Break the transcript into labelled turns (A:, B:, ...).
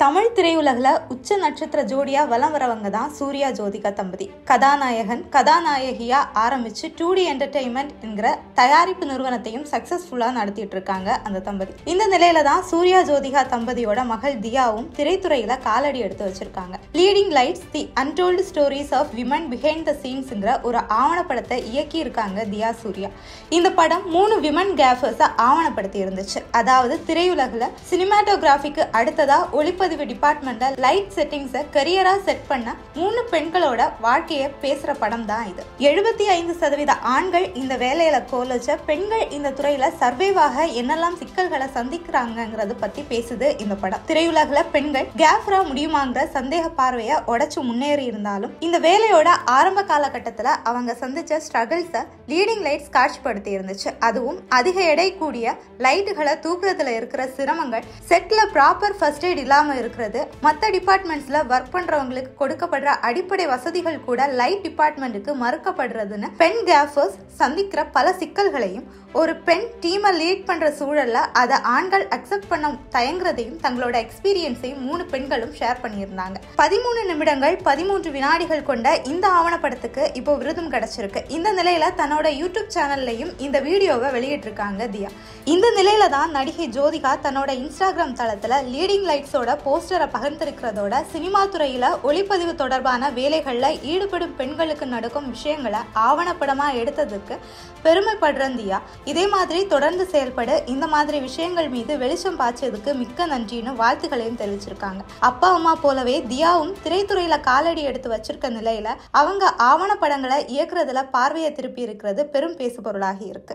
A: தமிழ் திரையுலகில் உச்ச நட்சத்திர ஜோடியா வலம் வரவங்க தான் சூர்யா ஜோதிகா தம்பதி. கதாநாயகன் கதாநாயகியா ஆரம்பிச்சு 2D என்டர்டெயின்மெண்ட் என்கிற தயாரிப்பு நிறுவனத்தையும் சக்சஸ்ஃபுல்லா நடத்திட்டு இருக்காங்க அந்த தம்பதி. இந்த நிலையில தான் சூர்யா ஜோதிகா தம்பதியோட மகள் தியாவும் திரைத்துறையில காலடி எடுத்து வச்சிருக்காங்க. Leading lights the untold stories of women behind the சீன்ஸ்ங்கிற ஒரு ஆவணப்படத்தை இயக்கி இருக்காங்க தியா சூர்யா. இந்த படம் 3 விமன் கேஃபர்ஸை ஆவணப்படுத்தி இருந்துச்சு. அதாவது திரையுலகில் சினிமாட்டோகிராஃபிக்கு அடுத்ததா ஒளிப்பதிவு டிபார்ட்மெண்ட்ல லைட் செட்டிங்ஸை கரியரா செட் பண்ண 3 பெண்களோட வாழ்க்கையை பேசுற படம் தான் இது. 75% ஆண்கள் இந்த வேலையில கோலச்ச பெண்கள் இந்த துறையில சர்வைவாக என்னெல்லாம் சிக்கல்களை சந்திக்கிறாங்கிறது பத்தி பேசுது இந்த படம். திரையுலகில் பெண்கள் கேஃபரா முடியுமாங்கிற சந்தேக பார்வையை உடைச்சு முன்னேறி இருந்தாலும் இந்த வேலையோட ஆரம்ப காலகட்டத்தில் அவங்க சந்திச்ச ஸ்ட்ரகிள்ஸை லீடிங் லைட்ஸ் காட்சிப்படுத்தி இருந்துச்சு. அதுவும் அதிக எடை கூடிய லைட்டுகளை தூக்குறதுல இருக்கிற சிரமங்கள், செட்ல ப்ராப்பர் ஃபர்ஸ்ட் எய்ட் இல்லாம இருக்கிறது, மற்ற டிபார்ட்மெண்ட்ஸ்ல ஒர்க் பண்றவங்களுக்கு கொடுக்கப்படுற அடிப்படை வசதிகள் கூட லைட் டிபார்ட்மெண்ட்டுக்கு மறுக்கப்படுறதுன்னு பெண் கேஃபர்ஸ் சந்திக்கிற பல சிக்கல்களையும், ஒரு பெண் டீமை லீட் பண்ற சூழல்ல அதை ஆண்கள் அக்செப்ட் பண்ண தயங்குறதையும் தங்களோட எக்ஸ்பீரியன்ஸையும் 3 பெண்களும் ஷேர் பண்ணியிருந்தாங்க. 13 நிமிடங்கள் 13 வினாடிகள் கொண்ட இந்த ஆவணப்படத்துக்கு இப்போ விருதும் கிடைச்சிருக்கு. இந்த நிலையில தன்னோட யூடியூப் சேனல்லையும் இந்த வீடியோவை வெளியிட்டிருக்காங்க தியா. இந்த நிலையில தான் நடிகை ஜோதிகா தன்னோட இன்ஸ்டாகிராம் தளத்துல லீடிங் லைட்ஸோட போஸ்டரை பகிர்ந்திருக்கிறதோட சினிமா துறையில ஒளிப்பதிவு தொடர்பான வேலைகள்ல ஈடுபடும் பெண்களுக்கு நடக்கும் விஷயங்களை ஆவணப்படமா எடுத்ததுக்கு பெருமைப்படுறேன் தியா. இதே மாதிரி தொடர்ந்து செயல்பட இந்த மாதிரி விஷயங்கள் மீது வெளிச்சம் பாய்ச்சதுக்கு மிக்க நன்றின்னு வாழ்த்துக்களையும் தெரிவிச்சிருக்காங்க. அப்பா அம்மா போலவே தியாவும் திரைத்துறையில காலடி எடுத்து வச்சிருக்க நிலையில அவங்க ஆவணப்படங்களை இயக்குறதுல பார்வையை திருப்பி இருக்கிறது பெரும் பேசுபொருளாகி இருக்கு.